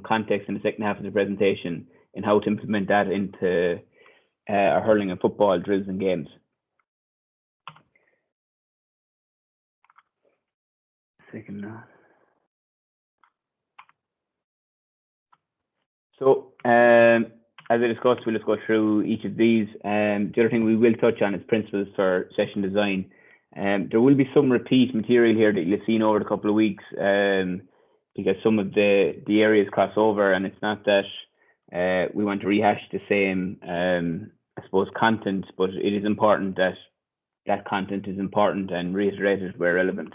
context in the second half of the presentation and how to implement that into our hurling and football drills and games. Second now. So, as I discussed, we'll just go through each of these. The other thing we will touch on is principles for session design. There will be some repeat material here that you've seen over the couple of weeks, because some of the areas cross over, and it's not that we want to rehash the same, I suppose, content, but it is important that that content is important and reiterated where relevant.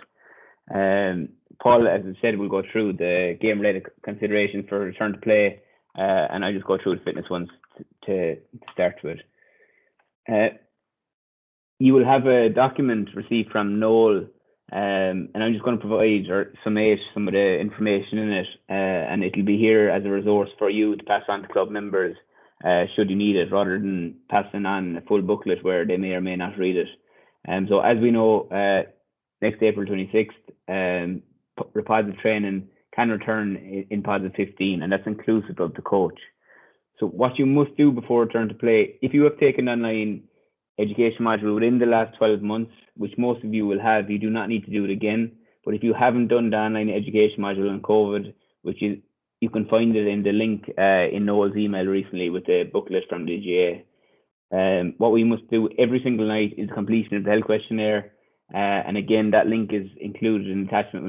Paul, as I said, will go through the game-related considerations for return to play, and I'll just go through the fitness ones to start with. You will have a document received from Noel, and I'm just going to provide or summate some of the information in it, and it'll be here as a resource for you to pass on to club members should you need it, rather than passing on a full booklet where they may or may not read it. So as we know, next April 26th, positive training can return in positive 15, and that's inclusive of the coach. So what you must do before return to play, if you have taken online education module within the last 12 months, which most of you will have, you do not need to do it again. But if you haven't done the online education module on COVID, which is, you can find it in the link in Noel's email recently with the booklet from the GAA. What we must do every single night is completion of the health questionnaire. And again, that link is included in the attachment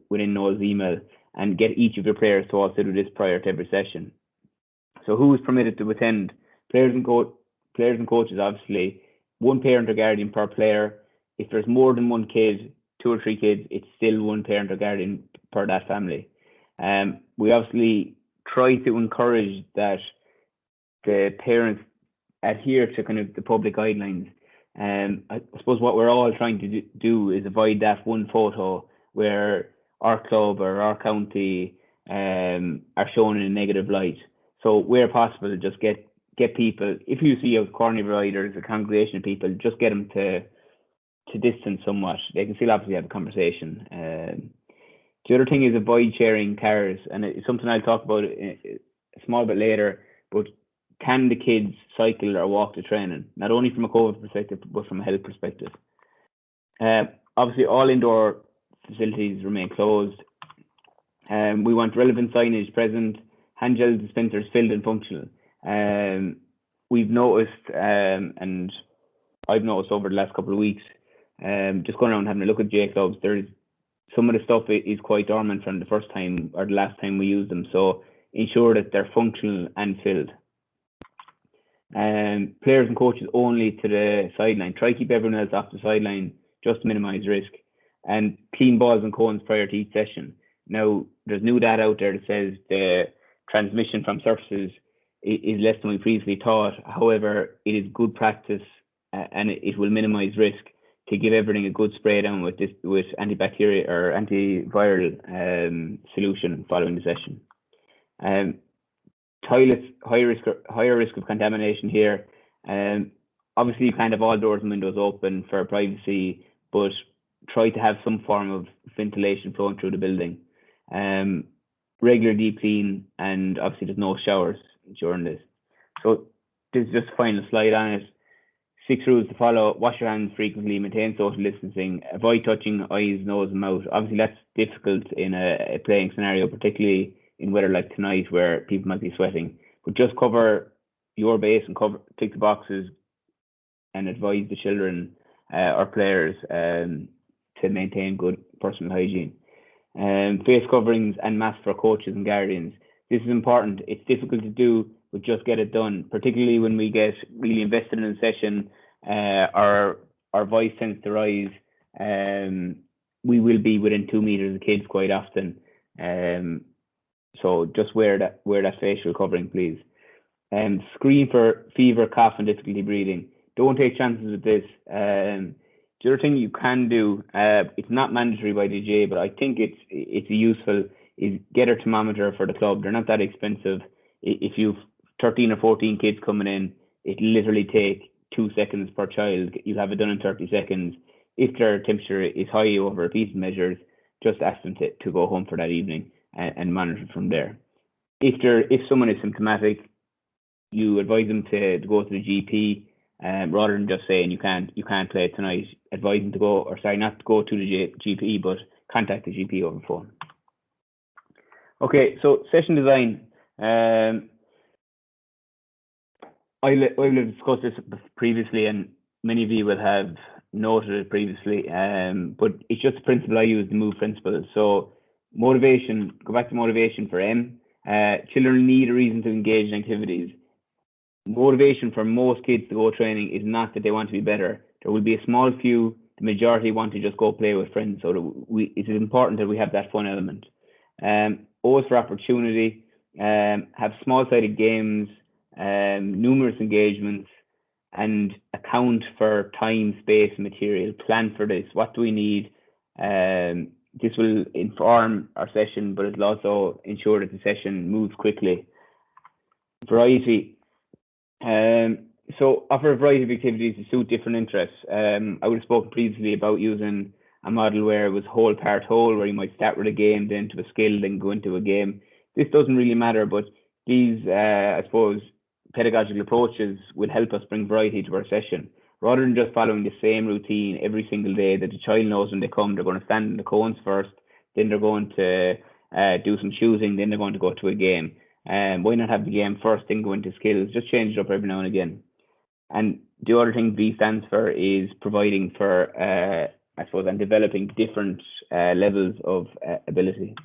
within Noel's email, and get each of your players to also do this prior to every session. So who is permitted to attend? Players and coaches, obviously. One parent or guardian per player. If there's more than one kid, 2 or 3 kids, it's still one parent or guardian per that family. We obviously try to encourage that the parents adhere to kind of the public guidelines. I suppose what we're all trying to do is avoid that one photo where our club or our county are shown in a negative light. So where possible, just get people, if you see a corner riders, a congregation of people, just get them to distance somewhat. They can still obviously have a conversation. The other thing is avoid sharing cars, and it's something I'll talk about a small bit later, but can the kids cycle or walk to training? Not only from a COVID perspective, but from a health perspective. Obviously, all indoor facilities remain closed. We want relevant signage present, hand gel dispensers filled and functional. We've noticed, and I've noticed over the last couple of weeks, just going around having a look at J clubs, there's some of the stuff is quite dormant from the first time or the last time we used them. So ensure that they're functional and filled. Players and coaches only to the sideline. Try to keep everyone else off the sideline just to minimise risk. And clean balls and cones prior to each session. Now, there's new data out there that says the transmission from surfaces is less than we previously thought. However, it is good practice and it will minimise risk to give everything a good spray down with antibacterial or antiviral solution following the session. Toilets, higher risk of contamination here. Obviously, you can't have all doors and windows open for privacy, but try to have some form of ventilation flowing through the building. Regular deep clean, and obviously there's no showers during this. So this is just a final slide on it. 6 rules to follow: wash your hands frequently, maintain social distancing, avoid touching eyes, nose and mouth. Obviously that's difficult in a playing scenario, particularly in weather like tonight where people might be sweating. But just cover your base and tick the boxes and advise the children or players to maintain good personal hygiene. Face coverings and masks for coaches and guardians. This is important. It's difficult to do, but just get it done, particularly when we get really invested in a session. Our voice tends to rise. We will be within 2 meters of kids quite often. So just wear that facial covering, please. Screen for fever, cough, and difficulty breathing. Don't take chances with this. The other thing you can do, it's not mandatory by the GAA, but I think it's useful, is get a thermometer for the club. They're not that expensive. If you've 13 or 14 kids coming in, it literally take 2 seconds per child. You'll have it done in 30 seconds. If their temperature is high over repeated measures, just ask them to go home for that evening and monitor from there. if someone is symptomatic, you advise them to go to the GP, rather than just saying you can't play tonight. Advise them to go, or sorry, not to go to the GP, but contact the GP over the phone. Okay, so session design. I will have discussed this previously, and many of you will have noted it previously. But it's just a principle I use, the MOVE principle. So motivation, go back to motivation for M. Children need a reason to engage in activities. Motivation for most kids to go training is not that they want to be better. There will be a small few. The majority want to just go play with friends. So it is important that we have that fun element. O is for opportunity. Have small-sided games, numerous engagements, and account for time, space, and material. Plan for this. What do we need? This will inform our session, but it'll also ensure that the session moves quickly. Variety. So offer a variety of activities to suit different interests. I would have spoken previously about using a model where it was whole part whole, where you might start with a game, then to a skill, then go into a game. This doesn't really matter, but these, I suppose, pedagogical approaches will help us bring variety to our session. Rather than just following the same routine every single day that the child knows when they come, they're going to stand in the cones first, then they're going to do some choosing, then they're going to go to a game. Why not have the game first, then go into skills? Just change it up every now and again. And the other thing V stands for is providing for, I suppose, and developing different levels of ability.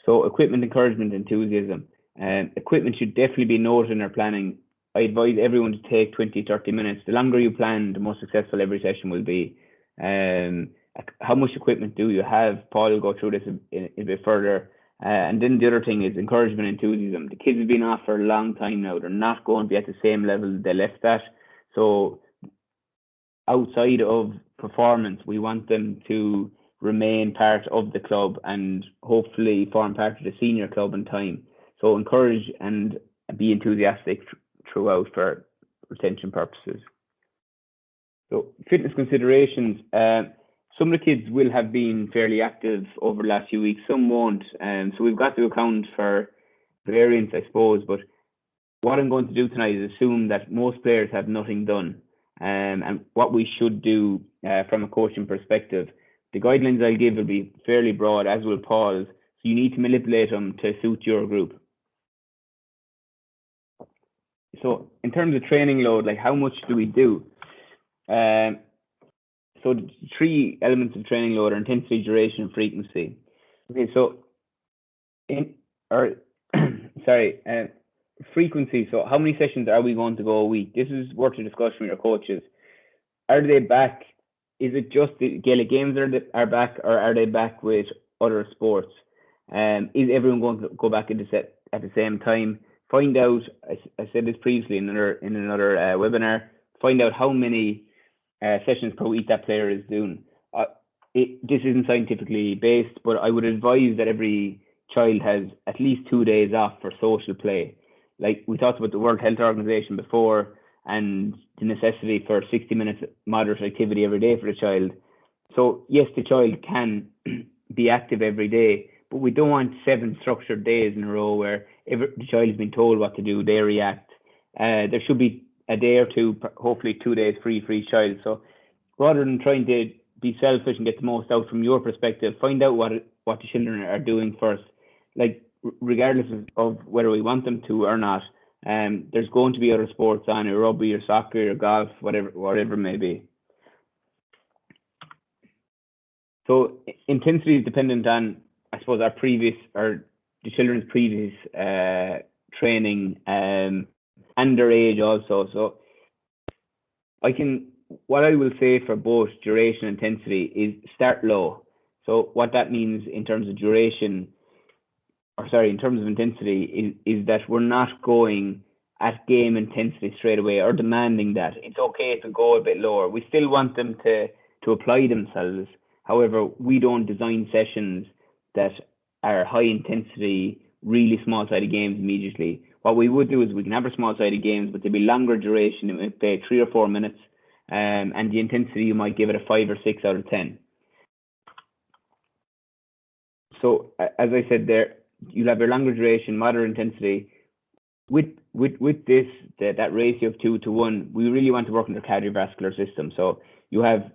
So equipment, encouragement, enthusiasm. Equipment should definitely be noted in our planning. I advise everyone to take 20-30 minutes. The longer you plan, the more successful every session will be. How much equipment do you have? Paul will go through this a bit further. And then the other thing is encouragement, enthusiasm. The kids have been off for a long time now. They're not going to be at the same level they left at. So outside of performance, we want them to remain part of the club and hopefully form part of the senior club in time. So encourage and be enthusiastic throughout for retention purposes. So fitness considerations. Some of the kids will have been fairly active over the last few weeks, some won't. So we've got to account for variance, I suppose. But what I'm going to do tonight is assume that most players have nothing done. And what we should do from a coaching perspective, the guidelines I'll give will be fairly broad, as will Paul's. So you need to manipulate them to suit your group. So in terms of training load, like how much do we do? So the three elements of training load are intensity, duration, and frequency. Okay, so frequency. So how many sessions are we going to go a week? This is worth a discussion with your coaches. Are they back? Is it just the Gaelic games are back, or are they back with other sports? Is everyone going to go back into set at the same time? Find out. I said this previously in another webinar. Find out how many sessions per week that player is doing. This isn't scientifically based, but I would advise that every child has at least 2 days off for social play. Like we talked about the World Health Organization before, and the necessity for 60 minutes moderate activity every day for the child. So yes, the child can be active every day, but we don't want 7 structured days in a row where the child has been told what to do, they react. There should be a day or two, hopefully 2 days free for each child. So rather than trying to be selfish and get the most out from your perspective, find out what the children are doing first. Like regardless of whether we want them to or not, there's going to be other sports on, or rugby, or soccer, or golf, whatever it may be. So intensity is dependent on, I suppose, the children's previous training and their age also. So what I will say for both duration and intensity is start low. So what that means in terms of duration, in terms of intensity, is that we're not going at game intensity straight away or demanding that. It's okay to go a bit lower. We still want them to apply themselves. However, we don't design sessions that are high intensity, really small-sided games immediately. What we would do is we can have our small-sided games, but they'll be longer duration. It might take 3 or 4 minutes, and the intensity you might give it a 5 or 6 out of 10. So as I said there, you'll have your longer duration, moderate intensity. With this, that ratio of 2-to-1, we really want to work on the cardiovascular system. So you have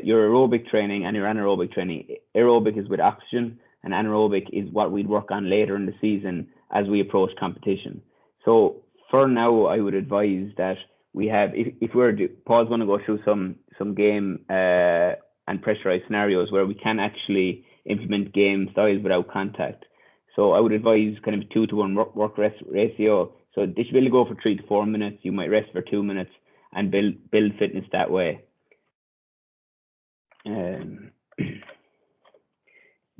your aerobic training and your anaerobic training. Aerobic is with oxygen, and anaerobic is what we'd work on later in the season as we approach competition. So for now, I would advise that we have, if we're, Paul's going to go through some game and pressurized scenarios where we can actually implement game styles without contact. So I would advise kind of a 2-to-1 work rest ratio. So this will go for 3 to 4 minutes. You might rest for 2 minutes and build fitness that way.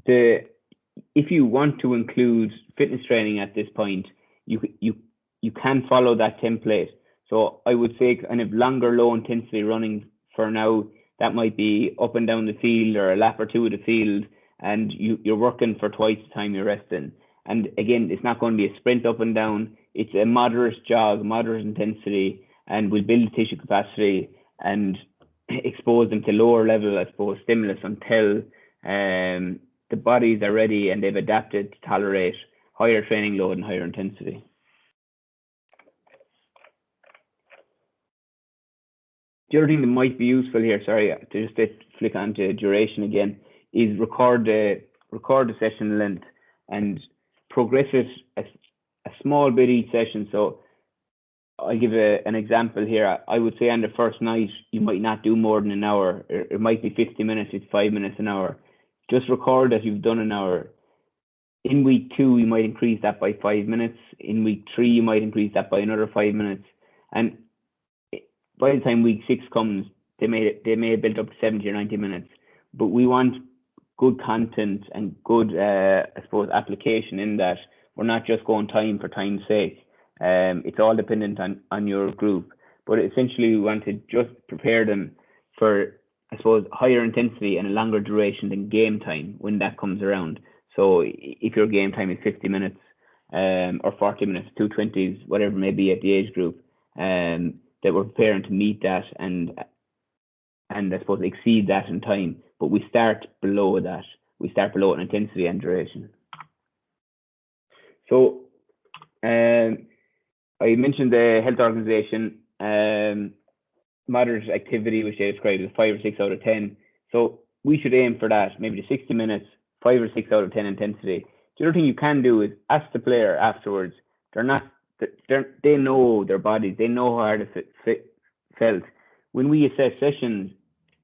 If you want to include fitness training at this point, you can follow that template. So I would say kind of longer low intensity running for now. That might be up and down the field or a lap or two of the field, and you're working for twice the time you're resting. And again, it's not going to be a sprint up and down. It's a moderate jog, moderate intensity, and we'll build tissue capacity and expose them to lower level, I suppose, stimulus until the bodies are ready and they've adapted to tolerate higher training load and higher intensity. The other thing that might be useful here, sorry, to just flick on to duration again, is record the session length and progress it a small bit each session. So I'll give an example here. I would say on the first night, you might not do more than an hour. It might be 50 minutes, it's 5 minutes an hour. Just record that you've done an hour. In week 2, you might increase that by 5 minutes. In week 3, you might increase that by another 5 minutes. And by the time week 6 comes, they may have built up to 70 or 90 minutes. But we want good content and good, I suppose, application in that. We're not just going time for time's sake. It's all dependent on your group. But essentially, we want to just prepare them for, I suppose, higher intensity and a longer duration than game time when that comes around. So if your game time is 50 minutes or 40 minutes, 220s, whatever it may be at the age group, that we're preparing to meet that and I suppose exceed that in time. But we start below that. We start below in intensity and duration. So I mentioned the health organization, moderate activity, which they described as 5 or 6 out of 10. So we should aim for that, maybe the 60 minutes, 5 or 6 out of 10 intensity. The other thing you can do is ask the player afterwards. They know their bodies. They know how hard it felt. When we assess sessions,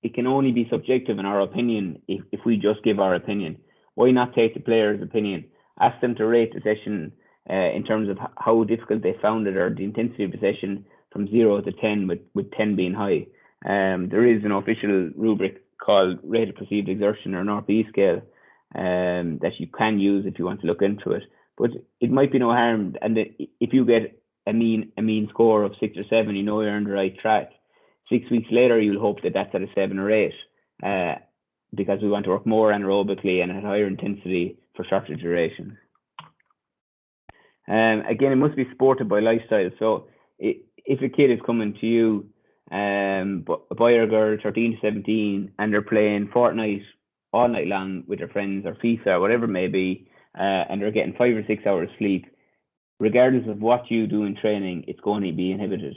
it can only be subjective in our opinion if we just give our opinion. Why not take the player's opinion? Ask them to rate the session in terms of how difficult they found it or the intensity of the session from 0 to 10, with 10 being high. There is an official rubric called Rate of Perceived Exertion, or an RPE scale, that you can use if you want to look into it. But it might be no harm, and if you get a mean score of 6 or 7, you know you're on the right track. 6 weeks later, you'll hope that that's at a 7 or 8, because we want to work more anaerobically and at higher intensity for shorter duration. Again, it must be supported by lifestyle. So if a kid is coming to you, a boy or girl, 13 to 17, and they're playing Fortnite all night long with their friends, or FIFA, or whatever it may be, and they're getting 5 or 6 hours sleep, regardless of what you do in training, it's going to be inhibited.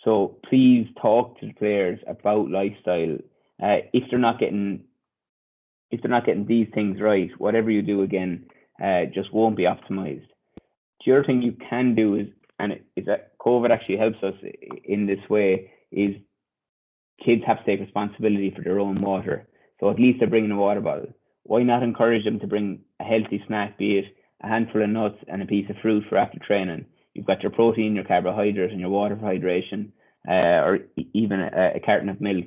So please talk to the players about lifestyle. If they're not getting these things right, whatever you do again, just won't be optimized. The other thing you can do is that COVID actually helps us in this way, is kids have to take responsibility for their own water. So at least they're bringing a water bottle. Why not encourage them to bring a healthy snack, be it a handful of nuts and a piece of fruit for after training? You've got your protein, your carbohydrates, and your water for hydration, or even a carton of milk.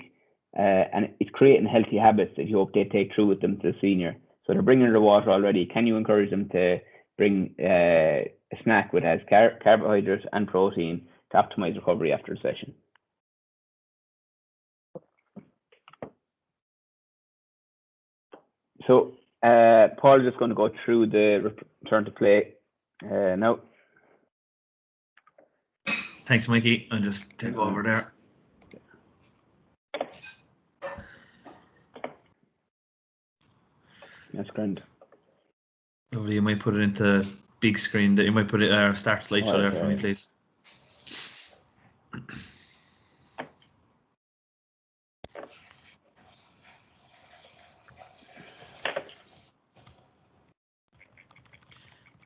And it's creating healthy habits that you hope they take through with them to the senior. So they're bringing their water already. Can you encourage them to bring a snack which has carbohydrates and protein to optimize recovery after the session? So Paul is just going to go through the return to play now. Thanks, Mikey. I'll just take over there. That's grand. Lovely. You might put it into big screen. That you might put it start slideshow there for me, please.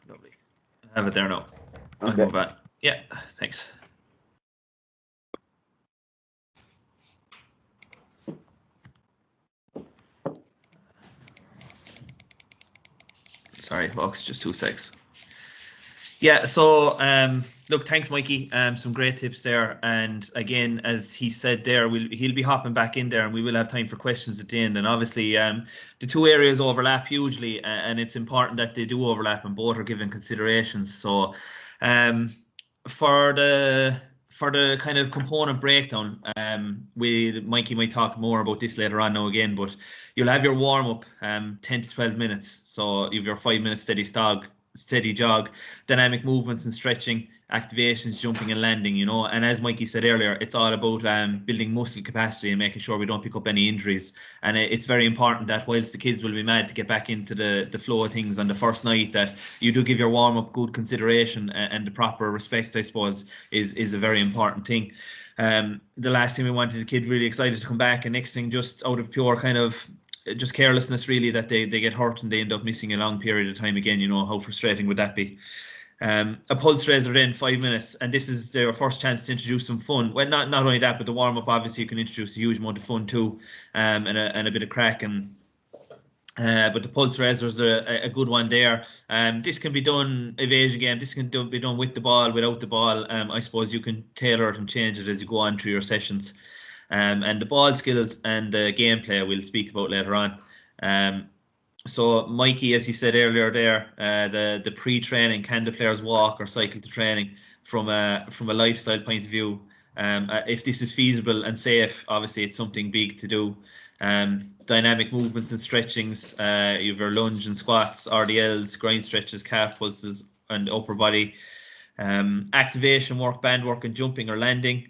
Lovely. I have it there now. I'll move on. Yeah, thanks. Sorry, folks, just 2 secs. Yeah, so look, thanks, Mikey. Some great tips there. And again, as he said there, he'll be hopping back in there, and we will have time for questions at the end. And obviously, the two areas overlap hugely, and it's important that they do overlap, and both are given considerations. So, for the kind of component breakdown, Mikey might talk more about this later on now again, but you'll have your warm up, 10 to 12 minutes. So you have your 5 minute steady jog, dynamic movements and stretching, activations, jumping and landing, and as Mikey said earlier, it's all about building muscle capacity and making sure we don't pick up any injuries. And it's very important that whilst the kids will be mad to get back into the flow of things on the first night, that you do give your warm-up good consideration, and the proper respect, I suppose, is a very important thing. The last thing we want is a kid really excited to come back, and next thing, just out of pure kind of just carelessness, really, that they get hurt and they end up missing a long period of time again. How frustrating would that be? A pulse raiser then, 5 minutes, and this is their first chance to introduce some fun. Well, not only that, but the warm up, obviously you can introduce a huge amount of fun too, and a bit of crack. And but the pulse raiser is a good one there. This can be done evasion game. This can be done with the ball, without the ball. I suppose you can tailor it and change it as you go on through your sessions. And the ball skills and the gameplay we'll speak about later on. So Mikey, as he said earlier there, the pre-training, can the players walk or cycle to training from a lifestyle point of view? If this is feasible and safe, obviously it's something big to do. Dynamic movements and stretchings, you have your lunge and squats, RDLs, grind stretches, calf pulses and upper body. Activation work, band work and jumping or landing.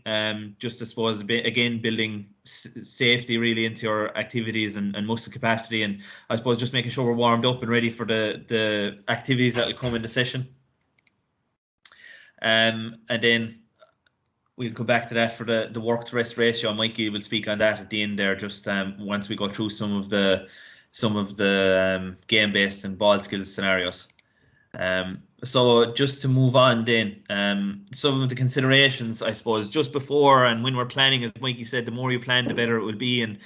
Just I suppose again building safety really into your activities and muscle capacity, and I suppose just making sure we're warmed up and ready for the activities that will come in the session. And then we'll come back to that for the work to rest ratio. Mikey will speak on that at the end there, just once we go through some of the game based and ball skills scenarios. So just to move on then, some of the considerations, I suppose, just before and when we're planning, as Mikey said, the more you plan, the better it will be. And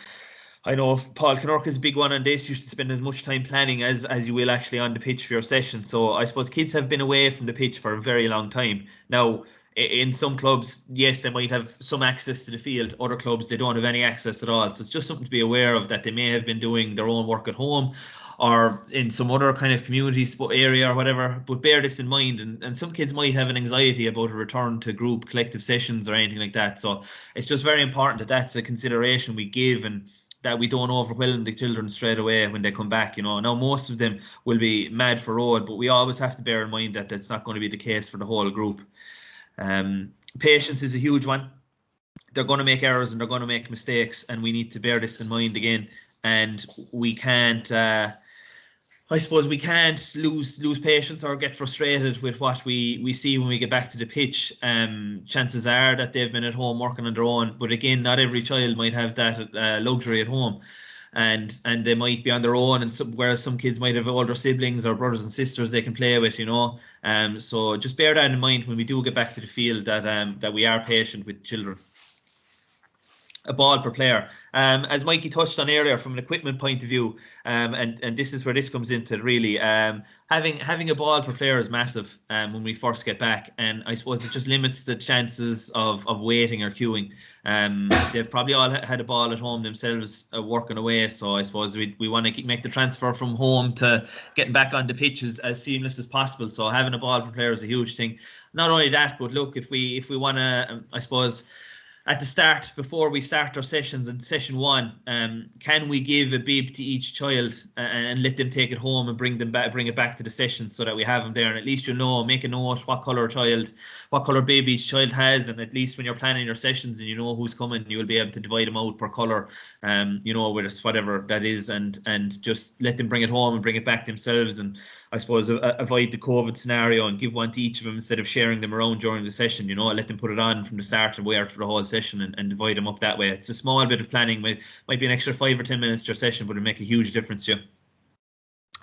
I know Paul Kinnork is a big one on this. You should spend as much time planning as you will actually on the pitch for your session. So I suppose kids have been away from the pitch for a very long time. Now, in some clubs, yes, they might have some access to the field. Other clubs, they don't have any access at all. So it's just something to be aware of, that they may have been doing their own work at home or in some other kind of community area or whatever, but bear this in mind. And some kids might have an anxiety about a return to group collective sessions or anything like that. So it's just very important that that's a consideration we give, and that we don't overwhelm the children straight away when they come back. Now most of them will be mad for road, but we always have to bear in mind that that's not going to be the case for the whole group. Patience is a huge one. They're going to make errors and they're going to make mistakes, and we need to bear this in mind again. And we can't, I suppose, we can't lose patience or get frustrated with what we see when we get back to the pitch. Chances are that they've been at home working on their own, but again, not every child might have that luxury at home. And they might be on their own, and whereas some kids might have older siblings or brothers and sisters they can play with, so just bear that in mind when we do get back to the field, that we are patient with children. A ball per player, as Mikey touched on earlier, from an equipment point of view, and this is where this comes into really, having a ball per player is massive when we first get back, and I suppose it just limits the chances of waiting or queuing. They've probably all had a ball at home themselves, working away, so I suppose we want to make the transfer from home to getting back on the pitch as seamless as possible. So having a ball per player is a huge thing. Not only that, but look, if we want to, I suppose, at the start, before we start our sessions in session one, can we give a bib to each child and let them take it home and bring it back to the sessions, so that we have them there, and at least make a note what colour bib each child has, and at least when you're planning your sessions and you know who's coming, you will be able to divide them out per colour, with whatever that is, and just let them bring it home and bring it back themselves. And I suppose, avoid the COVID scenario and give one to each of them instead of sharing them around during the session. Let them put it on from the start and wear it for the whole session and divide them up that way. It's a small bit of planning. Might be an extra 5 or 10 minutes to your session, but it'll make a huge difference to you.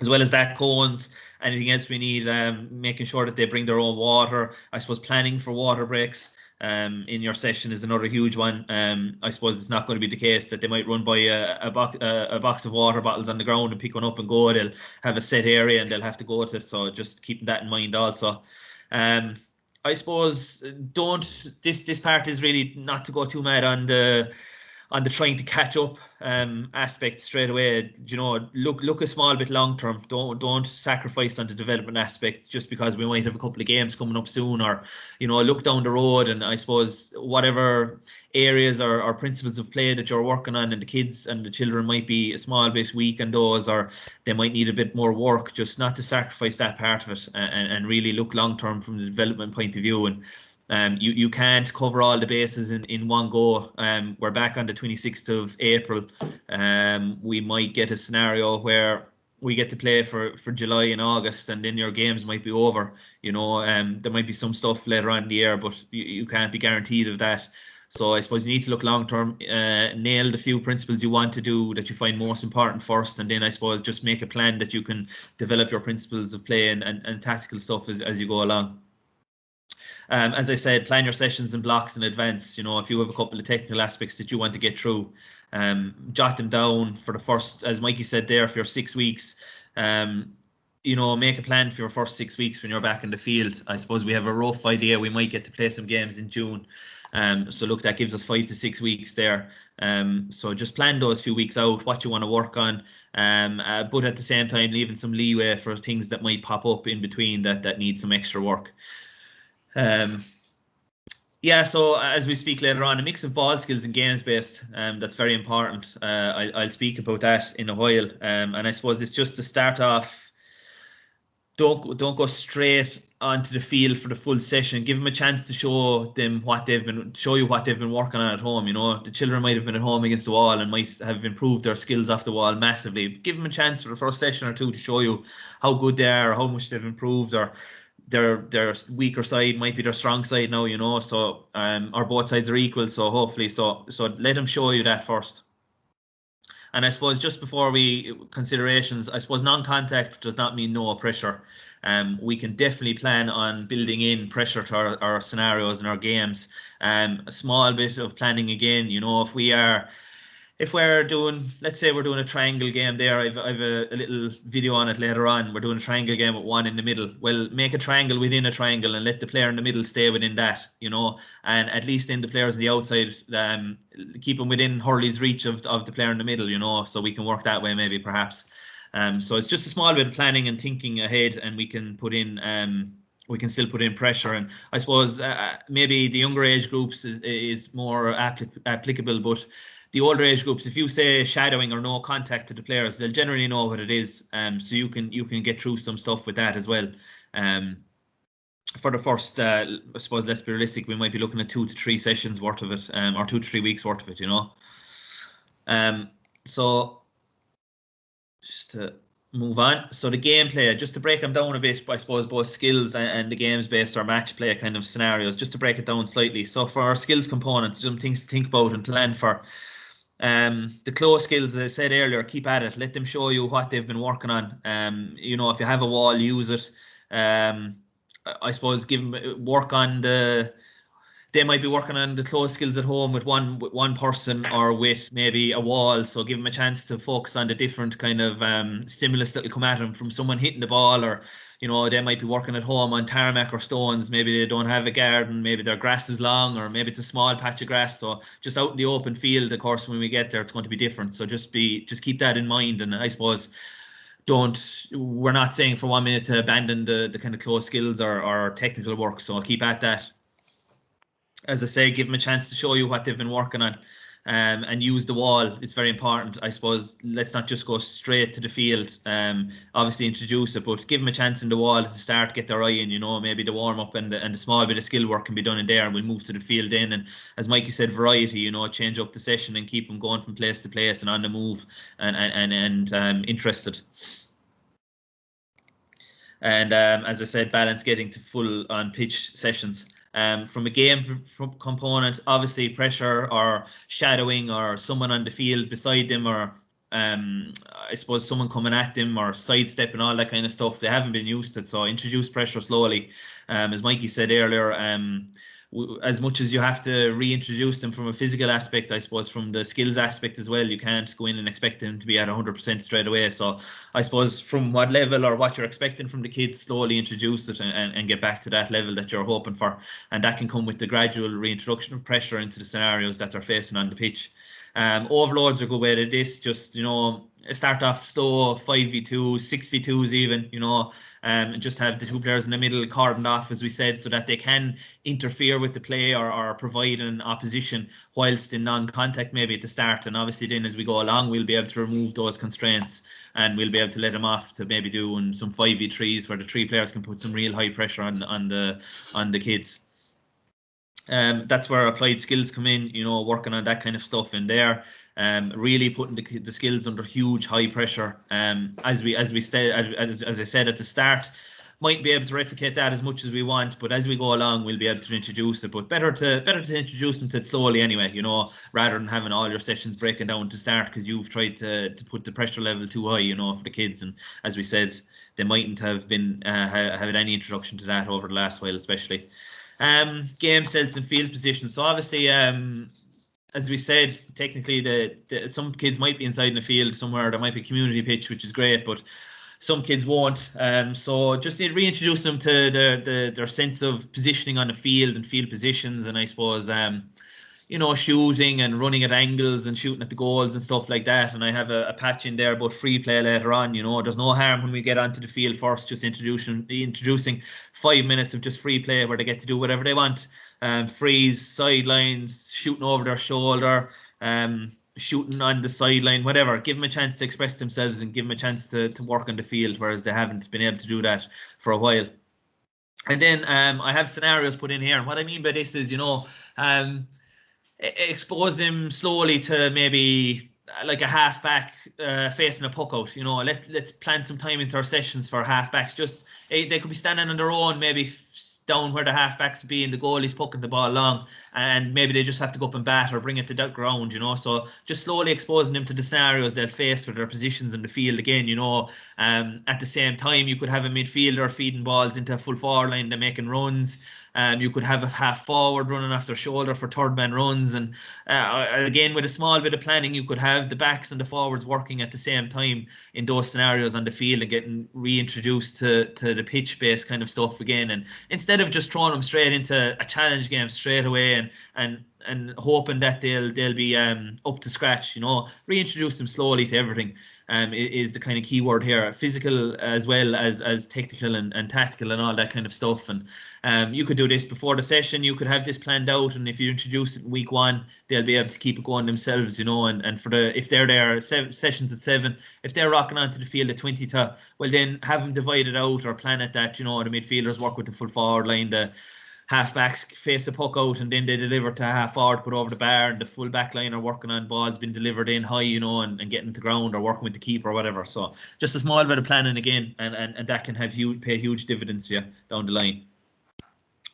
As well as that, cones, anything else we need, making sure that they bring their own water. I suppose planning for water breaks in your session is another huge one. I suppose it's not going to be the case that they might run by a box of water bottles on the ground and pick one up and go. They'll have a set area and they'll have to go to it. So just keeping that in mind also. I suppose this part is really not to go too mad on the trying to catch up aspect straight away. Look a small bit long term. Don't sacrifice on the development aspect just because we might have a couple of games coming up soon, or look down the road. And I suppose whatever areas or principles of play that you're working on, and the kids and the children might be a small bit weak on those, or they might need a bit more work, just not to sacrifice that part of it, and really look long term from the development point of view. And you can't cover all the bases in one go. We're back on the 26th of April. We might get a scenario where we get to play for July and August, and then your games might be over. There might be some stuff later on in the year, but you can't be guaranteed of that. So I suppose you need to look long term, nail the few principles you want to do that you find most important first, and then I suppose just make a plan that you can develop your principles of play and tactical stuff as you go along. As I said, plan your sessions in blocks in advance. If you have a couple of technical aspects that you want to get through, jot them down for the first, as Mikey said there, for your 6 weeks. Make a plan for your first 6 weeks when you're back in the field. I suppose we have a rough idea. We might get to play some games in June. So look, that gives us 5 to 6 weeks there. So just plan those few weeks out, what you want to work on, but at the same time, leaving some leeway for things that might pop up in between that need some extra work. So as we speak later on, a mix of ball skills and games based, that's very important. I'll speak about that in a while, and I suppose it's just to start off, don't go straight onto the field for the full session. Give them a chance to show you what they've been working on at home. The children might have been at home against the wall and might have improved their skills off the wall massively. Give them a chance for the first session or two to show you how good they are, or how much they've improved, or their weaker side might be their strong side now, so or both sides are equal, so hopefully so let them show you that first. And I suppose just before considerations, I suppose non-contact does not mean no pressure. We can definitely plan on building in pressure to our scenarios and our games. A small bit of planning again, if we're doing, let's say we're doing a triangle game there, I've a little video on it later on. We're doing a triangle game with one in the middle. Well, make a triangle within a triangle and let the player in the middle stay within that, and at least in the players on the outside, keep them within Hurley's reach of the player in the middle, so we can work that way maybe perhaps. So it's just a small bit of planning and thinking ahead, and we can still put in pressure. And I suppose maybe the younger age groups is more applicable, but the older age groups, if you say shadowing or no contact to the players, they'll generally know what it is. So you can get through some stuff with that as well. For the first, I suppose, let's be realistic, we might be looking at 2 to 3 sessions worth of it, or 2 to 3 weeks worth of it, So just to move on. So the gameplay, just to break them down a bit, I suppose, both skills and the games based or match play kind of scenarios, just to break it down slightly. So for our skills components, some things to think about and plan for. The close skills, as I said earlier, keep at it. Let them show you what they've been working on. If you have a wall, use it. I suppose give them work on they might be working on the close skills at home with one person or with maybe a wall. So give them a chance to focus on the different kind of stimulus that will come at them from someone hitting the ball, or they might be working at home on tarmac or stones. Maybe they don't have a garden. Maybe their grass is long, or maybe it's a small patch of grass. So just out in the open field, of course, when we get there, it's going to be different. So just keep that in mind. And I suppose we're not saying for 1 minute to abandon the kind of close skills or technical work. So keep at that. As I say, give them a chance to show you what they've been working on, and use the wall. It's very important. I suppose let's not just go straight to the field. Obviously introduce it, but give them a chance in the wall to start, get their eye in, maybe the warm up and the small bit of skill work can be done in there, and we'll move to the field in. And as Mikey said, variety, change up the session and keep them going from place to place and on the move and interested. and as I said, balance getting to full on pitch sessions. From a game component, obviously pressure or shadowing or someone on the field beside them, or I suppose someone coming at them or sidestep and all that kind of stuff. They haven't been used to it, so introduce pressure slowly. As Mikey said earlier, as much as you have to reintroduce them from a physical aspect, I suppose from the skills aspect as well, you can't go in and expect them to be at 100% straight away. So I suppose from what level or what you're expecting from the kids, slowly introduce it and get back to that level that you're hoping for. And that can come with the gradual reintroduction of pressure into the scenarios that they're facing on the pitch. Overloads are a good way to this. Just, start off slow, 5v2, 6v2s even, and just have the two players in the middle cordoned off, as we said, so that they can interfere with the play or provide an opposition whilst in non-contact maybe at the start. And obviously then as we go along, we'll be able to remove those constraints and we'll be able to let them off to maybe doing some 5v3s where the three players can put some real high pressure on the kids. That's where applied skills come in, working on that kind of stuff in there. Really putting the skills under huge high pressure. As I said at the start, might be able to replicate that as much as we want, but as we go along, we'll be able to introduce it. But better to introduce them to it slowly anyway, rather than having all your sessions breaking down to start because you've tried to put the pressure level too high, for the kids. And as we said, they mightn't have been had any introduction to that over the last while, especially. Game sense and field position. So obviously, as we said, technically some kids might be inside in the field somewhere. There might be a community pitch, which is great, but some kids won't. So just reintroduce them to their sense of positioning on the field and field positions, and I suppose shooting and running at angles and shooting at the goals and stuff like that. And I have a patch in there about free play later on. There's no harm when we get onto the field first, just introducing 5 minutes of just free play where they get to do whatever they want. Freeze, sidelines, shooting over their shoulder, shooting on the sideline, whatever. Give them a chance to express themselves and give them a chance to work on the field, whereas they haven't been able to do that for a while. And then I have scenarios put in here. And what I mean by this is, expose them slowly to maybe like a halfback facing a puck out. Let's plan some time into our sessions for halfbacks. Just they could be standing on their own, maybe down where the halfbacks be and the goalie's pucking the ball along, and maybe they just have to go up and bat or bring it to that ground. So just slowly exposing them to the scenarios they'll face for their positions in the field again. At the same time, you could have a midfielder feeding balls into a full forward line, they're making runs. You could have a half forward running off their shoulder for third man runs, and again with a small bit of planning, you could have the backs and the forwards working at the same time in those scenarios on the field and getting reintroduced to the pitch based kind of stuff again. And instead of just throwing them straight into a challenge game straight away and hoping that they'll be up to scratch, reintroduce them slowly to everything. Is the kind of key word here, physical as well as technical and tactical and all that kind of stuff. And you could do this before the session. You could have this planned out, and if you introduce it in week 1, they'll be able to keep it going themselves, and for if they're there sessions at 7, if they're rocking onto the field at 20 to, well then have them divided out or plan it that the midfielders work with the full forward line, the halfbacks face the puck out, and then they deliver to half forward, put over the bar, and the full back line are working on balls being delivered in high, and getting to ground or working with the keeper or whatever. So just a small bit of planning again, and that can pay huge dividends for you down the line.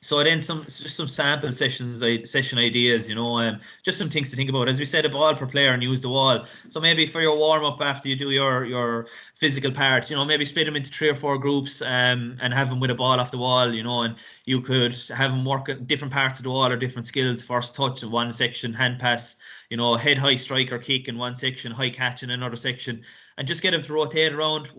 So then some sample session ideas, just some things to think about. As we said, a ball per player and use the wall. So maybe for your warm up after you do your physical part, maybe split them into 3 or 4 groups and have them with a ball off the wall, and you could have them work at different parts of the wall or different skills. First touch in one section, hand pass, head high strike or kick in one section, high catch in another section, and just get them to rotate around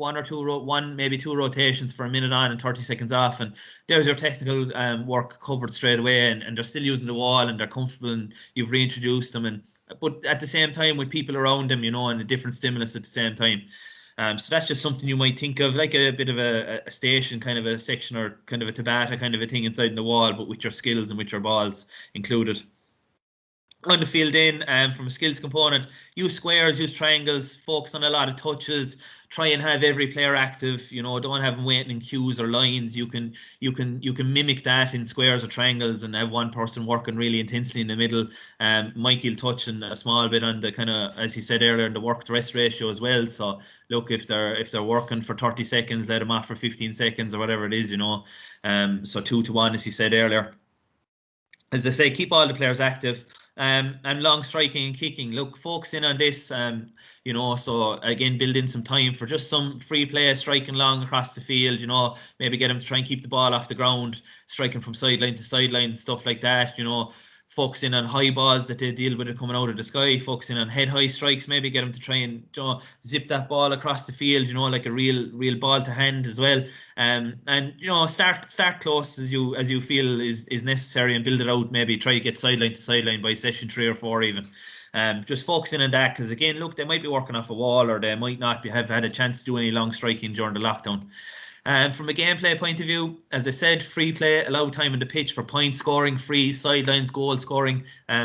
maybe two rotations for a minute on and 30 seconds off. And there's your technical work covered straight away, and they're still using the wall and they're comfortable and you've reintroduced them. But at the same time with people around them, and a different stimulus at the same time. So that's just something you might think of, like a bit of a station kind of a section, or kind of a Tabata kind of a thing inside the wall, but with your skills and with your balls included. on the field in, from a skills component, use squares, use triangles, focus on a lot of touches, try and have every player active, you know, don't have them waiting in queues or lines. You can mimic that in squares or triangles and have one person working really intensely in the middle. Mikey'll touch on a small bit on the kind of, as he said earlier, the work to rest ratio as well. So look, if they're working for 30 seconds, let them off for 15 seconds or whatever it is, you know. So 2-to-1, as he said earlier. As I say, keep all the players active. And long striking and kicking. Look, focusing on this, you know, so again, build in some time for just some free play, striking long across the field, you know, maybe get them to try and keep the ball off the ground, striking from sideline to sideline, stuff like that, you know, focusing on high balls that they deal with it coming out of the sky, focusing on head high strikes, maybe get them to try and, you know, zip that ball across the field, you know, like a real ball to hand as well. And you know, start close as you feel is necessary, and build it out. Maybe try to get sideline to sideline by session 3 or 4 even. Just focusing on that, because again, look, they might be working off a wall, or they might not have had a chance to do any long striking during the lockdown. From a gameplay point of view, as I said, free play, allow time on the pitch for point scoring, free sidelines, goal scoring.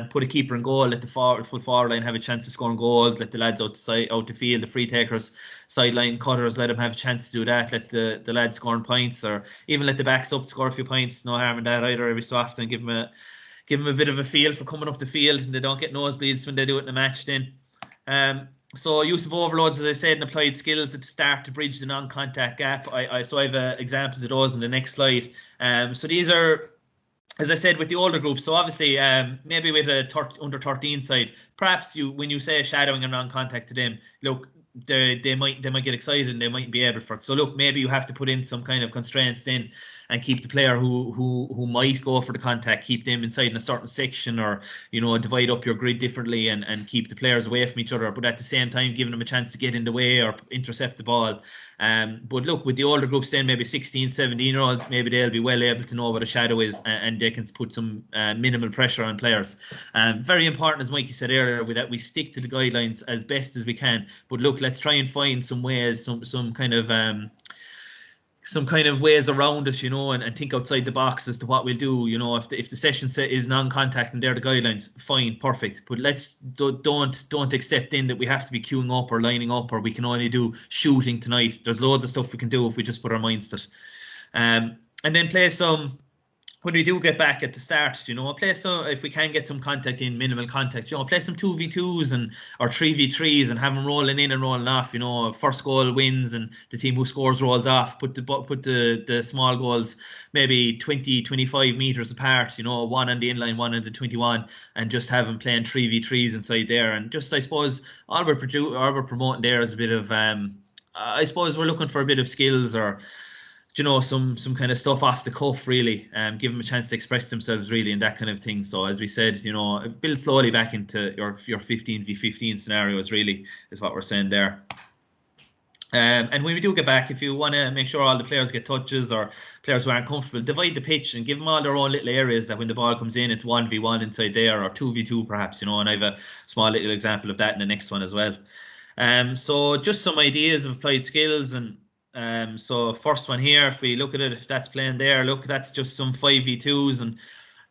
Put a keeper in goal, let the full forward line have a chance of scoring goals. Let the lads out the field, the free takers, sideline cutters, let them have a chance to do that. Let the lads scoring points, or even let the backs up score a few points. No harm in that either. Every so often, give them a bit of a feel for coming up the field, and they don't get nosebleeds when they do it in a match. Then. So use of overloads, as I said, and applied skills at the start to bridge the non-contact gap. So I have examples of those in the next slide. So these are, as I said, with the older groups. So obviously, maybe with a under 13 side, perhaps when you say shadowing and non-contact to them, look, they might get excited and they might be able for it. So look, maybe you have to put in some kind of constraints then, and keep the player who might go for the contact, keep them inside in a certain section, or, you know, divide up your grid differently and keep the players away from each other, but at the same time giving them a chance to get in the way or intercept the ball. But look, with the older groups then, maybe 16, 17-year-olds, maybe they'll be well able to know what a shadow is, and they can put some minimal pressure on players. Very important, as Mikey said earlier, that we stick to the guidelines as best as we can. But look, let's try and find some ways, some kind of ways around it, you know, and think outside the box as to what we'll do. You know, if the session set is non-contact and they're the guidelines, fine, perfect. But let's don't accept then that we have to be queuing up or lining up, or we can only do shooting tonight. There's loads of stuff we can do if we just put our minds to it. And then play some, when we do get back at the start, you know, play some, if we can get some contact in, minimal contact, you know, play some 2v2s or 3v3s and have them rolling in and rolling off. You know, first goal wins and the team who scores rolls off. Put the small goals maybe 20-25 meters apart, you know, one on the inline, one on the 21, and just have them playing 3v3s inside there. And just, I suppose, all we're promoting there is a bit of, I suppose we're looking for a bit of skills, or, you know, some kind of stuff off the cuff, really, give them a chance to express themselves, really, and that kind of thing. So as we said, you know, build slowly back into your 15v15 scenarios, really, is what we're saying there. And when we do get back, if you want to make sure all the players get touches, or players who aren't comfortable, divide the pitch and give them all their own little areas, that when the ball comes in, it's 1v1 inside there, or 2v2 perhaps, you know, and I have a small little example of that in the next one as well. So just some ideas of applied skills. And so first one here, if we look at it, if that's playing there, look, that's just some 5v2s. And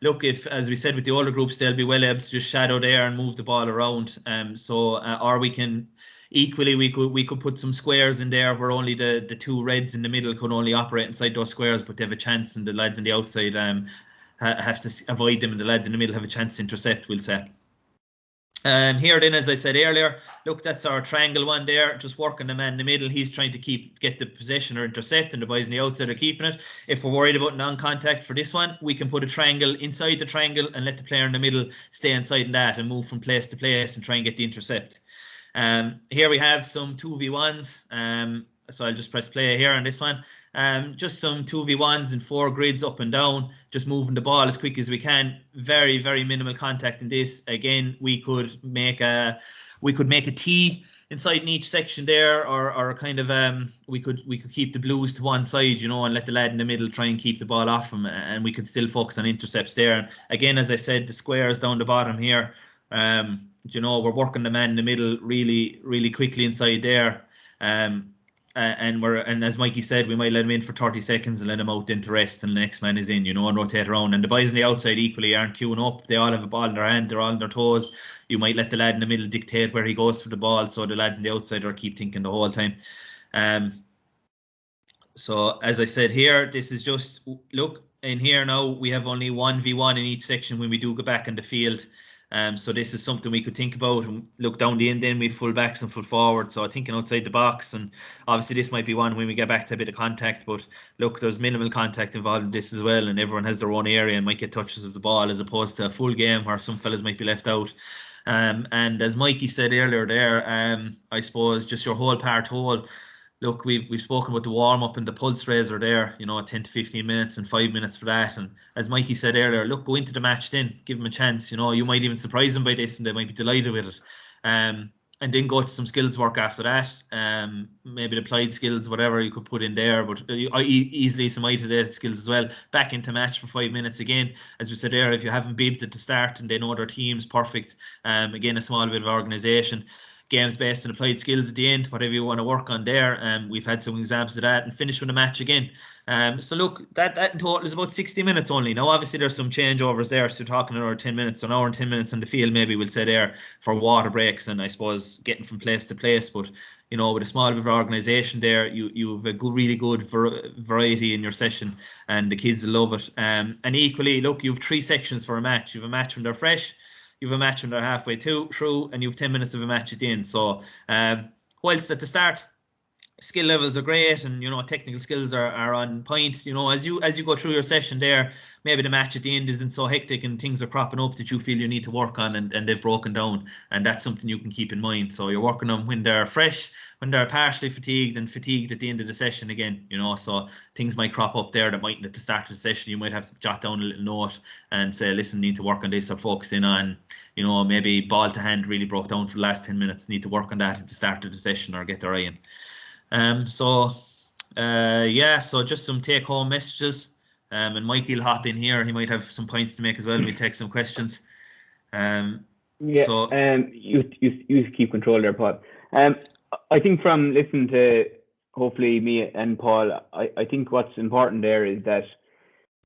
look, if, as we said, with the older groups, they'll be well able to just shadow there and move the ball around. Or we can equally, we could put some squares in there where only the two reds in the middle could only operate inside those squares, but they have a chance, and the lads on the outside have to avoid them, and the lads in the middle have a chance to intercept, we'll say. Here then, as I said earlier, look, that's our triangle one there, just working the man in the middle. He's trying to get the possession or intercept, and the boys on the outside are keeping it. If we're worried about non-contact for this one, we can put a triangle inside the triangle and let the player in the middle stay inside that and move from place to place and try and get the intercept. Here we have some 2v1s. So I'll just press play here on this one. Just some 2v1s and 4 grids up and down, just moving the ball as quick as we can. Very, very minimal contact in this. Again, we could make a T inside in each section there, or kind of we could keep the blues to one side, you know, and let the lad in the middle try and keep the ball off him, and we could still focus on intercepts there. And again, as I said, the squares down the bottom here, you know, we're working the man in the middle really, really quickly inside there. and as Mikey said, we might let him in for 30 seconds and let him out then to rest, and the next man is in, and rotate around. And the boys on the outside equally aren't queuing up. They all have a ball in their hand. They're all on their toes. You might let the lad in the middle dictate where he goes for the ball, so the lads on the outside are keep thinking the whole time. So as I said here, this is just, look, in here now, we have only 1v1 in each section when we do go back in the field. So this is something we could think about and look down the end. Then we full backs and full forward. So thinking outside the box, and obviously this might be one when we get back to a bit of contact. But look, there's minimal contact involved in this as well, and everyone has their own area and might get touches of the ball as opposed to a full game where some fellas might be left out. And as Mikey said earlier, there, I suppose just your whole part whole. Look, we've spoken about the warm up and the pulse raiser there, 10 to 15 minutes and 5 minutes for that. And as Mikey said earlier, look, go into the match then, give them a chance. You might even surprise them by this and they might be delighted with it. And then go to some skills work after that. Maybe the applied skills, whatever you could put in there, but easily some isolated skills as well. Back into match for 5 minutes again. As we said earlier, if you haven't bibbed at the start and they know their team's perfect, again, a small bit of organisation. Games based and applied skills at the end, whatever you want to work on there. We've had some examples of that and finish with a match again. So look, that in total is about 60 minutes only. Now, obviously, there's some changeovers there. So talking an hour 10 minutes, an hour and 10 minutes on the field, maybe we'll say there for water breaks and I suppose getting from place to place. But, with a small bit of organisation there, you have a really good variety in your session and the kids love it. And equally, look, you have 3 sections for a match. You have a match when they're fresh. You have a match when they're halfway through, and you have 10 minutes of a match at the end. So, whilst at the start, skill levels are great, and technical skills are on point. As you go through your session there, maybe the match at the end isn't so hectic, and things are cropping up that you feel you need to work on, and they've broken down, and that's something you can keep in mind. So you're working on when they're fresh, when they're partially fatigued, and fatigued at the end of the session again. So things might crop up there that mightn't at the start of the session. You might have to jot down a little note and say, listen, need to work on this, or focus in on, maybe ball to hand really broke down for the last 10 minutes. Need to work on that at the start of the session or get their eye in. So just some take-home messages. And Mikey will hop in here. He might have some points to make as well. We'll take some questions. You keep control there, Paul. I think from listening to hopefully me and Paul, I think what's important there is that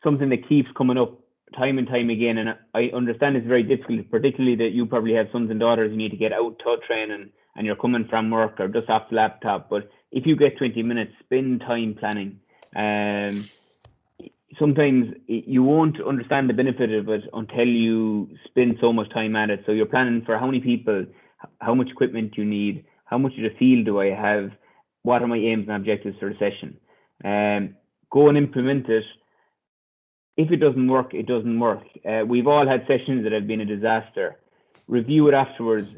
something that keeps coming up time and time again, and I understand it's very difficult, particularly that you probably have sons and daughters you need to get out to training and you're coming from work or just off the laptop. But if you get 20 minutes, spend time planning. Sometimes you won't understand the benefit of it until you spend so much time at it. So you're planning for how many people, how much equipment you need, how much of the field do I have, what are my aims and objectives for the session. Go and implement it. If it doesn't work, it doesn't work. We've all had sessions that have been a disaster. Review it afterwards.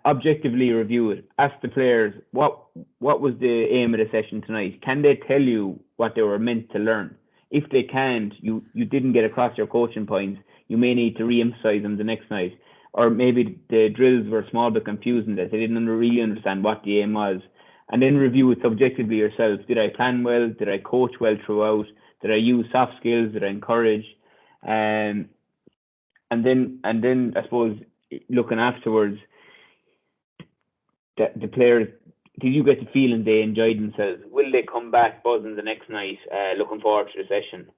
Objectively review it. Ask the players, what was the aim of the session tonight? Can they tell you what they were meant to learn? If they can't, you didn't get across your coaching points, you may need to re-emphasize them the next night. Or maybe the drills were small but confusing, that they didn't really understand what the aim was. And then review it subjectively yourself. Did I plan well? Did I coach well throughout? Did I use soft skills? Did I encourage? And then I suppose looking afterwards, the players, did you get the feeling they enjoyed themselves? Will they come back buzzing the next night, looking forward to the session?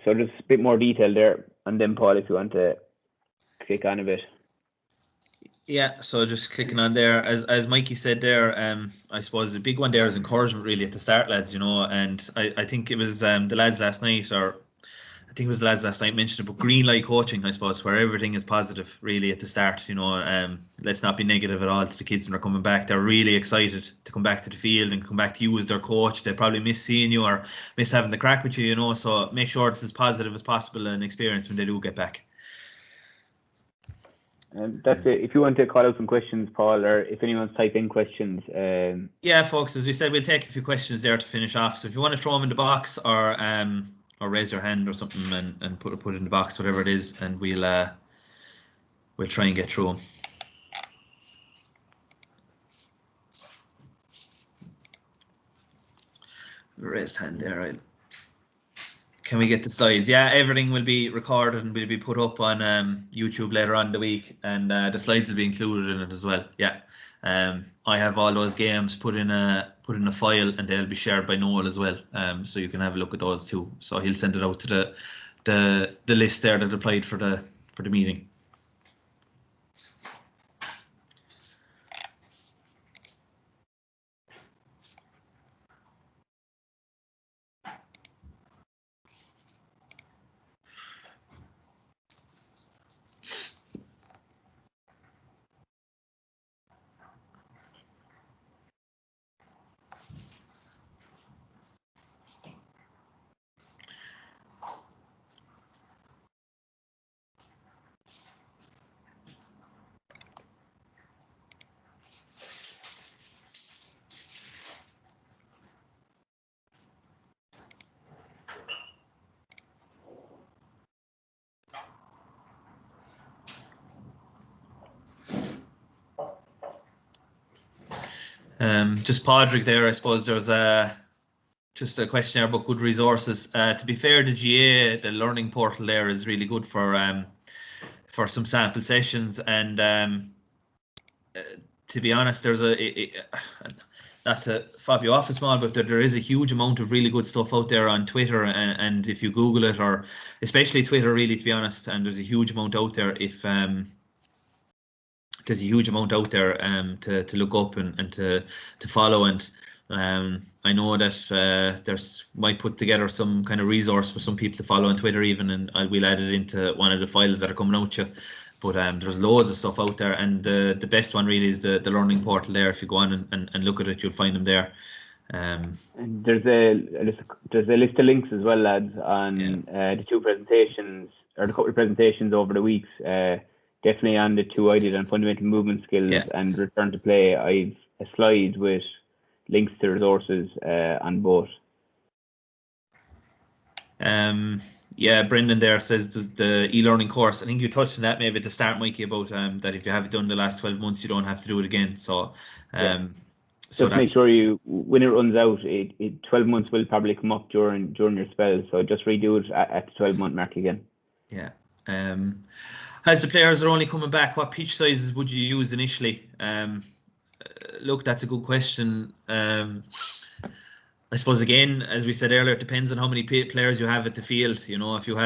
So just a bit more detail there. And then Paul, if you want to click on a bit. Yeah, so just clicking on there, as Mikey said there, I suppose the big one there is encouragement really at the start, lads, and I think it was the lads last night, or I think it was the lads last night mentioned about green light coaching, I suppose, where everything is positive really at the start. Let's not be negative at all to the kids when they're coming back. They're really excited to come back to the field and come back to you as their coach. They probably miss seeing you or miss having the crack with you, so make sure it's as positive as possible an experience when they do get back. That's it. If you want to call out some questions, Paul, or if anyone's typing questions. Yeah, folks, as we said, we'll take a few questions there to finish off. So if you want to throw them in the box or raise your hand or something and put it in the box, whatever it is, and we'll try and get through them. Raised hand there, I'll Can we get the slides? Yeah, everything will be recorded and will be put up on YouTube later on in the week, and the slides will be included in it as well. Yeah, I have all those games put in a file, and they'll be shared by Noel as well. So you can have a look at those too. So he'll send it out to the list there that applied for the meeting. Just Padraig there, I suppose there's just a question about good resources. To be fair, the GA, the learning portal there is really good for some sample sessions, and to be honest, there's not to fob you off a small, but there is a huge amount of really good stuff out there on Twitter, and if you Google it, or especially Twitter, really, to be honest, and there's a huge amount out there. If there's a huge amount out there to look up and to follow, and I know that there's might put together some kind of resource for some people to follow on Twitter even, and we'll add it into one of the files that are coming out to you. But there's loads of stuff out there, and the best one really is the learning portal there. If you go on and look at it, you'll find them there. And there's a list of links as well, lads, on the two presentations, or the couple of presentations over the weeks. Definitely on the two I did on fundamental movement skills and return to play. I've a slide with links to resources on both. Yeah, Brendan there says the e-learning course. I think you touched on that maybe at the start, Mikey, about that if you have it done the last 12 months, you don't have to do it again. So, so just make sure you, when it runs out, 12 months will probably come up during your spell. So just redo it at the 12-month mark again. Yeah. As the players are only coming back, what pitch sizes would you use initially? Look, that's a good question. I suppose again, as we said earlier, it depends on how many players you have at the field. You know, if you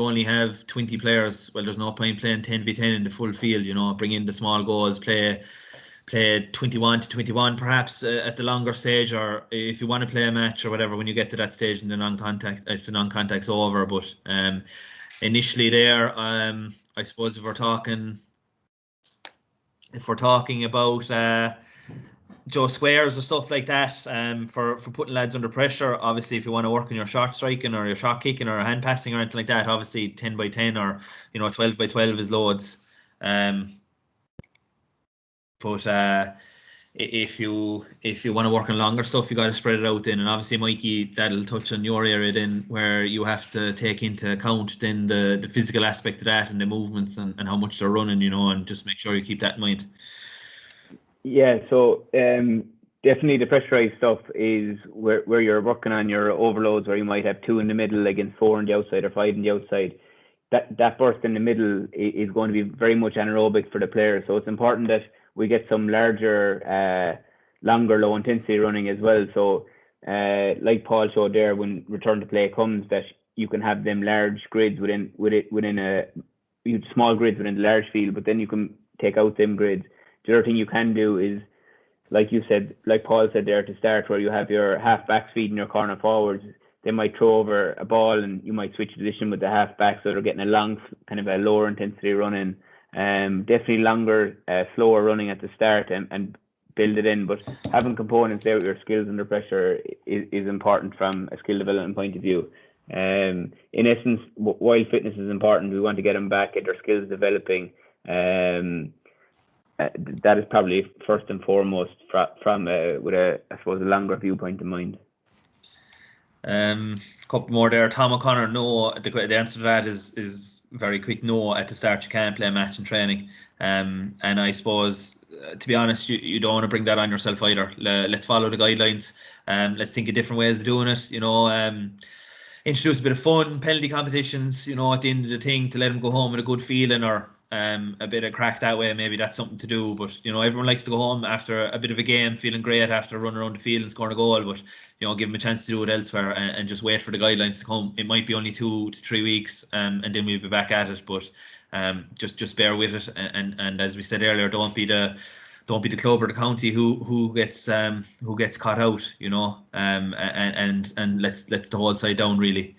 only have 20 players, well, there's no point playing 10v10 in the full field. You know, bring in the small goals, play 21 to 21 perhaps at the longer stage, or if you want to play a match or whatever when you get to that stage in the non-contact, if the non-contact's over. But initially there, I suppose if we're talking about Joe squares or stuff like that, for putting lads under pressure. Obviously, if you want to work on your short striking or your shot kicking or hand passing or anything like that, obviously 10x10 or 12x12 is loads. But if you want to work on longer stuff, you got to spread it out then. And obviously, Mikey, that'll touch on your area then, where you have to take into account then the physical aspect of that and the movements and how much they're running, and just make sure you keep that in mind. Yeah, so definitely the pressurized stuff is where you're working on your overloads, where you might have 2 in the middle against 4 on the outside or 5 on the outside. That burst in the middle is going to be very much anaerobic for the player. So it's important that we get some larger, longer, low intensity running as well. So like Paul showed there, when return to play comes, that you can have them large grids within small grids within the large field, but then you can take out them grids. The other thing you can do is, like you said, like Paul said there at the start, where you have your half backs feeding your corner forwards. They might throw over a ball and you might switch position with the half back, so they're getting a long, kind of a lower intensity running. Definitely longer, slower running at the start and build it in. But having components there with your skills under pressure is important from a skill development point of view. In essence, while fitness is important, we want to get them back, get their skills developing. That is probably first and foremost from with I suppose a longer viewpoint in mind. Couple more there. Tom O'Connor, no. The answer to that is very quick. No, at the start you can't play a match in training. And I suppose, to be honest, you don't want to bring that on yourself either. Let's follow the guidelines. Let's think of different ways of doing it. introduce a bit of fun, penalty competitions, at the end of the thing, to let them go home with a good feeling, or a bit of crack that way. Maybe that's something to do. But everyone likes to go home after a bit of a game feeling great after running around the field and scoring a goal. But give them a chance to do it elsewhere, and just wait for the guidelines to come. It might be only 2 to 3 weeks, and then we'll be back at it. But just bear with it, and as we said earlier, don't be the club or the county who gets caught out, and lets the whole side down, really.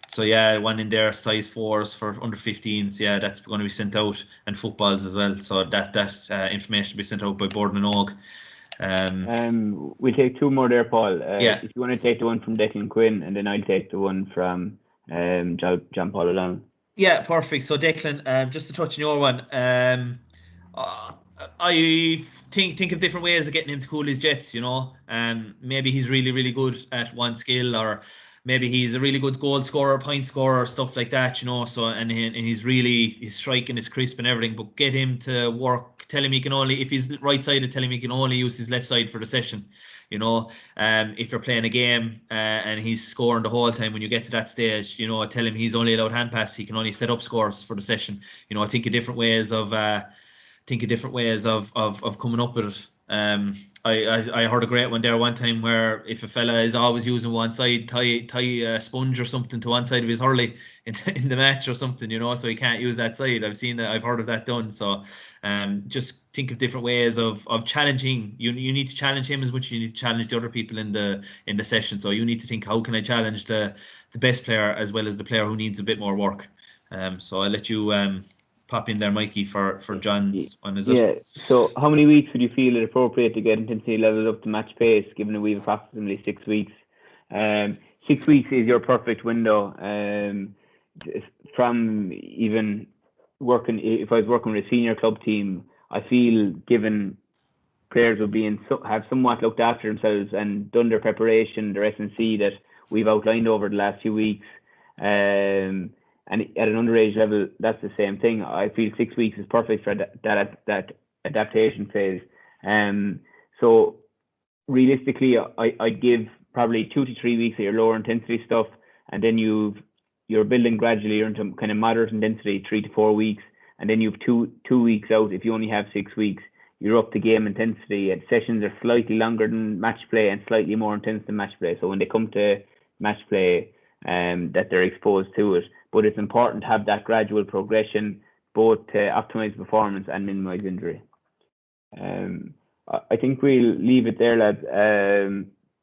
So yeah, one in there, size 4s for under 15s. Yeah, that's going to be sent out, and footballs as well. So that information will be sent out by Borden and Og. We'll take 2 more there, Paul. Yeah. If you want to take the one from Declan Quinn, and then I'll take the one from John Paul Along. Yeah, perfect. So Declan, just to touch on your one, I think of different ways of getting him to cool his jets. Maybe he's really, really good at one skill, or maybe he's a really good goal scorer, point scorer, stuff like that. So and his striking is crisp and everything. But get him to work. Tell him he can only, if he's right-sided, tell him he can only use his left side for the session. If you're playing a game and he's scoring the whole time, when you get to that stage, tell him he's only allowed hand pass. He can only set up scores for the session. I think of different ways of coming up with it. I heard a great one there one time, where if a fella is always using one side, tie a sponge or something to one side of his hurley in the match or something, so he can't use that side. I've heard of that done. So just think of different ways of challenging. You need to challenge him as much as you need to challenge the other people in the session. So you need to think, how can I challenge the best player as well as the player who needs a bit more work? So I'll let you pop in there, Mikey, for John's one. Is it? Yeah. So how many weeks would you feel it appropriate to get intensity levels up to match pace, given that we have approximately 6 weeks? 6 weeks is your perfect window. From even working, if I was working with a senior club team, I feel, given players will be have somewhat looked after themselves and done their preparation, their S&C that we've outlined over the last few weeks, and at an underage level, that's the same thing. I feel 6 weeks is perfect for that adaptation phase. So realistically, I'd give probably 2 to 3 weeks of your lower intensity stuff, and then you're building gradually into kind of moderate intensity, 3 to 4 weeks, and then you've two weeks out. If you only have 6 weeks, you're up to game intensity. And sessions are slightly longer than match play and slightly more intense than match play. So when they come to match play, that they're exposed to it. But it's important to have that gradual progression, both to optimize performance and minimize injury. I think we'll leave it there, lads.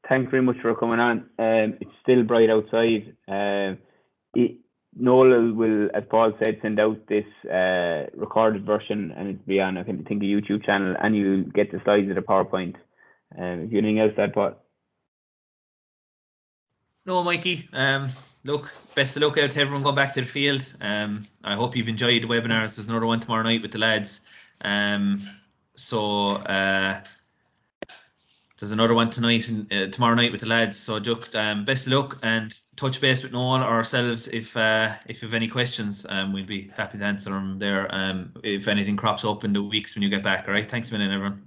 Thanks very much for coming on. It's still bright outside. Noel will, as Paul said, send out this recorded version, and it'll be on, I think, a YouTube channel, and you'll get the slides of the PowerPoint. If you anything else, that Paul? No, Mikey. Look, best of luck out to everyone going back to the field. I hope you've enjoyed the webinars. There's another one tomorrow night with the lads. There's another one tomorrow night with the lads. So just best of luck, and touch base with Noel or ourselves if you have any questions. We'll be happy to answer them there. If anything crops up in the weeks when you get back. All right. Thanks a million, everyone.